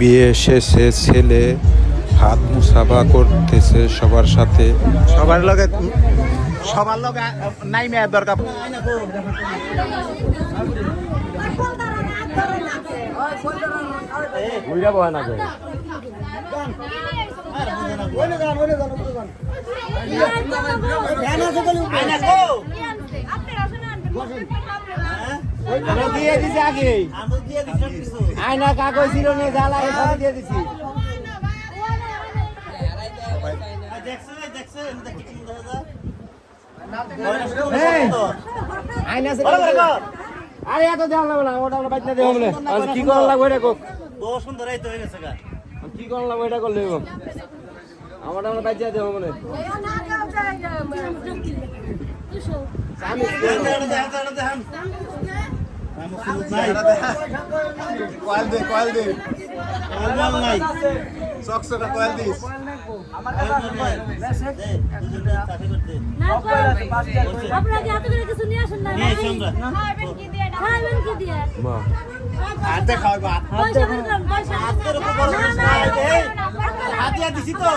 বিয়ে শেষে ছেলে হাত মুসাফা করতেছে সবার সাথে। সবার লগে নাই মেয়ের দরকার। দিয়ে দিছি আগে আয়না কাগজ ছিল না জ্বালা দিয়ে দিছি। আরে এত দেওয়া লাগবে না, ওটা আমরা বাইতে দেবো বলে কি করা লাগবে এটা কোক বহু সুন্দর এই তো হয়ে গেছে কি করা লাগবে এটা করলে আমরা আমরা বাইতে দেবো বলে কয়েল দে সকসটা কয়েল দিস আপনারা কি এত করে কিছু নিয়ে আসেন না খাবেন কি দিয়ে খাবেন কি দিয়ে মা হাতে খাওয়াবা পয়সা বের করুন পয়সা হাতিয়া দিছি তো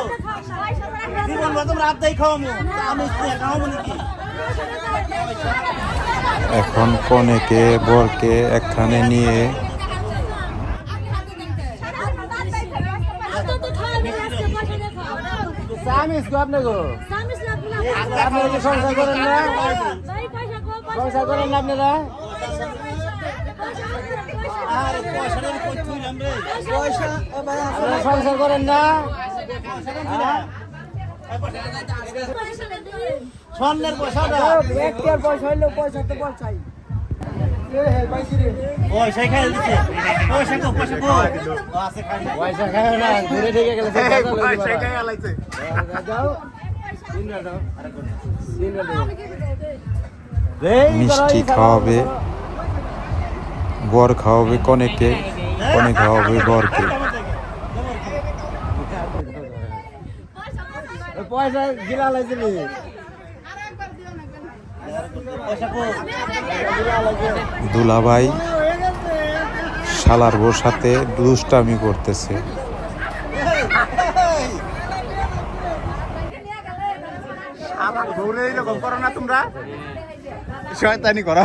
জীবন মত রাত দেই খাওয়ামু আমি খাওয়ামু নাকি। এখন কনেকে বরকে একখানে নিয়ে সামিস গো আপনি গো সামিস আপনি কি সংসার করেন না ভাই পয়সা কো সংসার করেন না আপনারা সংসার করেন না স্বর্ণের পয়সাটা ব্যক্তির পয়সা হইলো পয়সা তো পয়সাই পয়সা খাই দিচ্ছে পয়সা কো পয়সা কো আছে খাই পয়সা খাই না ঘুরে ঠেকে গেলে পয়সা খাই আলাইছে যাও দিনরা দাও আরে কোন দিনরা দাও মিষ্টি খাওয়াবে, বর খাওয়াবে কনেকে, কনে খাওয়াবে বরকে। পয়সা গিলা লাইছে নি দুলাভাই শালার বউর সাথে দুষ্টামি করতেছে। তোমরা শয়তানি করো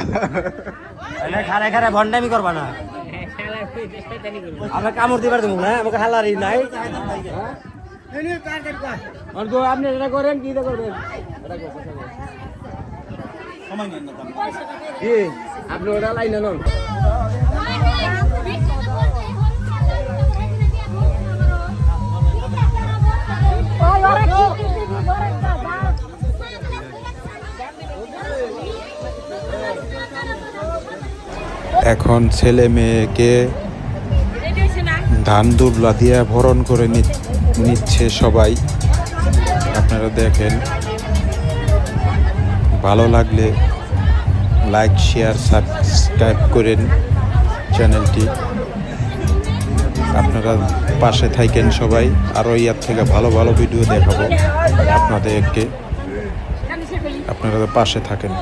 খারে খারে ভন্ডামি করবা না আমরা কামড় দিবার দেবো না আমাকে হালারি নাই আপনি এটা করেন কি করবেন কি আপনি ওটা লাইন নন এখন ছেলে মেয়েকে ধান দুবলা দিয়ে ভরণ করে নিচ্ছে সবাই। আপনারা দেখেন, ভালো লাগলে লাইক শেয়ার সাবস্ক্রাইব করেন চ্যানেলটি। আপনারা পাশে থাকেন সবাই, আরও ইয়ার থেকে ভালো ভালো ভিডিও দেখাবো আপনাদেরকে। আপনারা পাশে থাকেন।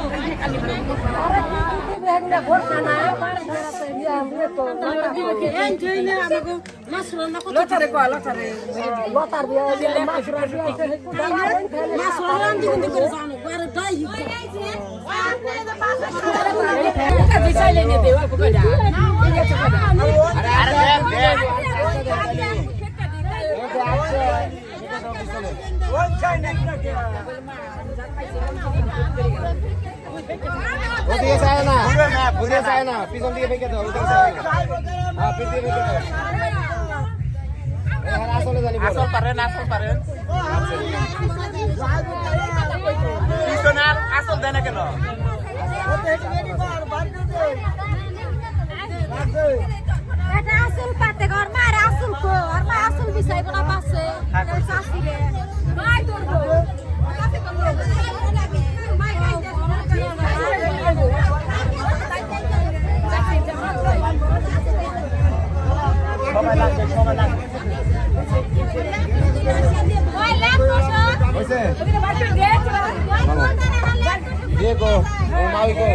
ওদিকে যায় না বুঝে যায় না পিছন দিকে ফেকে দাও ওদিকে যায় না হ্যাঁ পিছন দিকে ফেকে দাও আসলে জানি আসল পারেন পিছনে আসল দেয় না কেন এটা আসল পাতে ঘর মারে আসল কো আর মা আসল বিছাইবো না পাশে শাশুড়ে ভাই তোর গো কাছে কোন মাই খাইতে সময় লাগবে ওই লাগবো হইছে ওদিকে বাচ্চা গেছে দেখো ও মাই গো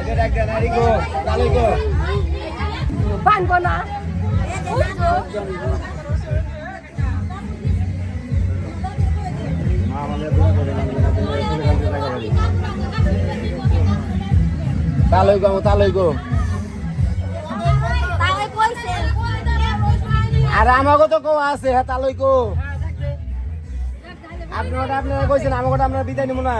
এটা ডাক দেন আরি গো তালে গো বানবো না তালই গো তালই গো তাই কইছে আর আমাকে তো কেউ আছে হ্যাঁ তালই গো আপনারা কইছেন আমাকে আপনারা বিদায় নিব না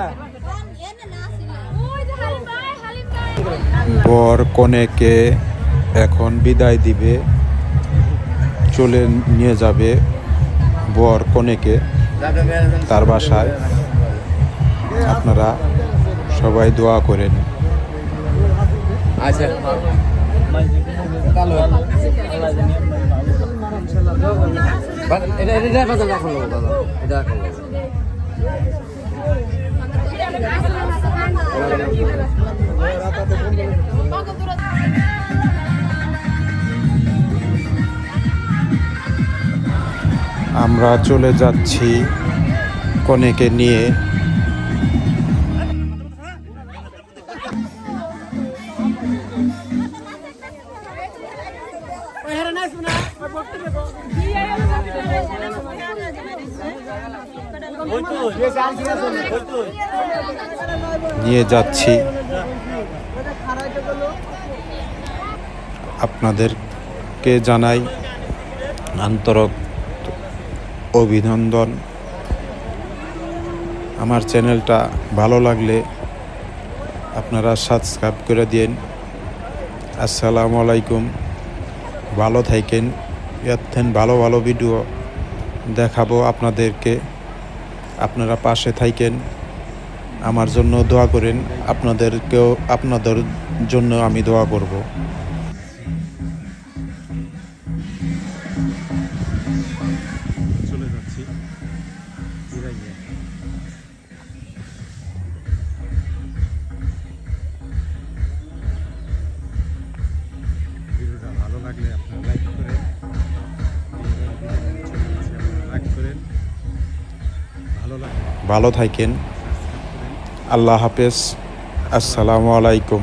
বর কনেকে এখন বিদায় দিবে, চলে নিয়ে যাবে বর কনেকে তার বাসায়। আপনারা সবাই দোয়া করেন। আচ্ছা এটা বাজার রাখুন দাদা, এটা রাখুন। আমরা চলে যাচ্ছি কনেকে নিয়ে। নিয়ে যাচ্ছি আপনাদেরকে জানাই আন্তরিক অভিনন্দন। আমার চ্যানেলটা ভালো লাগলে আপনারা সাবস্ক্রাইব করে দিন। আসসালামু আলাইকুম, ভালো থাকেন। এর ভালো ভালো ভিডিও দেখাবো আপনাদেরকে। আপনারা পাশে থাকেন, আমার জন্য দোয়া করেন। আপনাদের জন্য আমি দোয়া করব। চলে যাচ্ছি ভিডিওটা ভালো লাগলে আপনারা লাইক করেন। ভালো থাকেন। আল্লাহ হাফেজ। আসসালামু আলাইকুম।